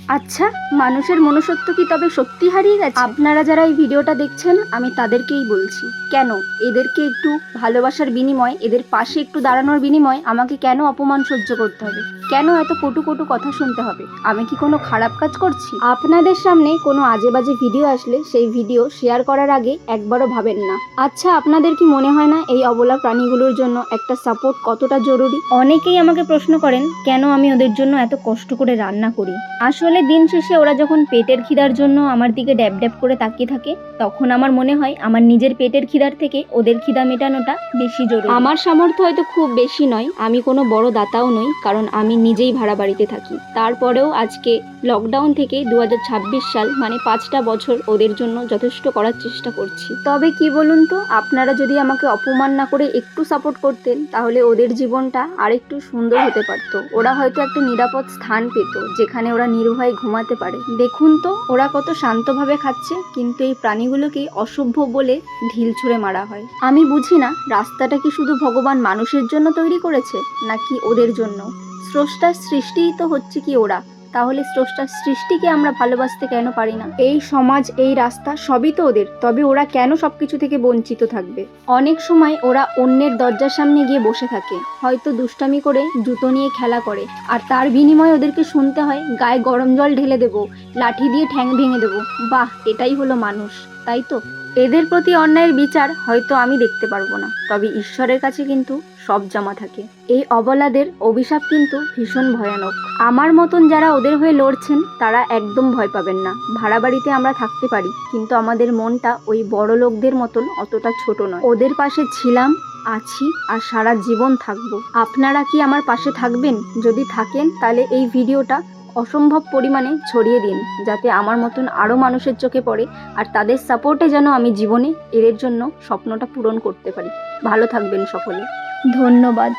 আচ্ছা, মানুষের মনুষ্যত্ব কি তবে সত্যি হারিয়ে গেছে? আপনারা যারা এই ভিডিওটা দেখছেন আমি তাদেরকেই বলছি, কেন এদেরকে একটু ভালোবাসার বিনিময়, এদের পাশে একটু দাঁড়ানোর বিনিময় আমাকে কেন অপমান সহ্য করতে হবে? কেন এত কটু কটু কথা শুনতে হবে? আমি কি কোনো খারাপ কাজ করছি? আপনাদের সামনে কোনো আজে বাজে ভিডিও আসলে সেই ভিডিও শেয়ার করার আগে একবারও ভাবেন না। আচ্ছা, আপনাদের কি মনে হয় না এই অবলা প্রাণীগুলোর জন্য একটা সাপোর্ট কতটা জরুরি? অনেকেই আমাকে প্রশ্ন করেন কেন আমি ওদের জন্য এত কষ্ট করে রান্না করি। আসলে দিন শেষে ওরা যখন পেটের খিদার জন্য আমার দিকে ড্যাব ড্যাব করে তাকিয়ে থাকে, তখন আমার মনে হয় আমার নিজের পেটের খিদার থেকে ওদের খিদা মেটানোটা বেশি জরুরি। আমার সামর্থ্য হয়তো খুব বেশি নয়, আমি কোনো বড় দাতাও নই, কারণ আমি নিজেই ভাড়া বাড়িতে থাকি। তারপরেও আজকে লকডাউন থেকে 2026 সাল মানে 5টা বছর ওদের জন্য যথেষ্ট করার চেষ্টা করছি। তবে কি বলুন তো, আপনারা যদি আমাকে অপমান না করে একটু সাপোর্ট করতেন তাহলে ওদের জীবনটা আরেকটু সুন্দর হতে পারতো। ওরা হয়তো একটা নিরাপদ স্থান পেত যেখানে ওরা নির্ভয়ে ঘুমাতে পারে। দেখুন তো ওরা কত শান্তভাবে খাচ্ছে, কিন্তু এই প্রাণীগুলোকেই অসভ্য বলে ঢিল ছুঁড়ে মারা হয়। আমি বুঝি না রাস্তাটা কি শুধু ভগবান মানুষের জন্য তৈরি করেছে নাকি ওদের জন্য? স্রষ্টার সৃষ্টিই তো হচ্ছে কি ওরা, তাহলে স্রষ্টার সৃষ্টিকে আমরা ভালোবাসতে কেন পারি না? এই সমাজ, এই রাস্তা সবই তো ওদের, তবে ওরা কেন সবকিছু থেকে বঞ্চিত থাকবে? অনেক সময় ওরা অন্যের দরজার সামনে গিয়ে বসে থাকে, হয়তো দুষ্টামি করে জুতো নিয়ে খেলা করে, আর তার বিনিময়ে ওদেরকে শুনতে হয় গায়ে গরম জল ঢেলে দেবো, লাঠি দিয়ে ঠ্যাং ভেঙে দেবো। বাহ, এটাই হলো মানুষ, তাই তো? এদের প্রতি অন্যায়ের বিচার হয়তো আমি দেখতে পারবো না, তবে ঈশ্বরের কাছে কিন্তু সব জমা থাকে। এই অবলাদের অভিশাপ কিন্তু ভীষণ ভয়ানক। আমার মতন যারা ওদের হয়ে লড়ছেন তারা একদম ভয় পাবেন না। ভাড়া বাড়িতে আমরা থাকতে পারি, কিন্তু আমাদের মনটা ওই বড় লোকদের মতন অতটা ছোট নয়। ওদের পাশে ছিলাম, আছি আর সারা জীবন থাকবো। আপনারা কি আমার পাশে থাকবেন? যদি থাকেন তাহলে এই ভিডিওটা অসম্ভব পরিমাণে ছড়িয়ে দিন, যাতে আমার মতন আরও মানুষের চোখে পড়ে, আর তাদের সাপোর্টে যেন আমি জীবনে এদের জন্য স্বপ্নটা পূরণ করতে পারি। ভালো থাকবেন সকলে, ধন্যবাদ।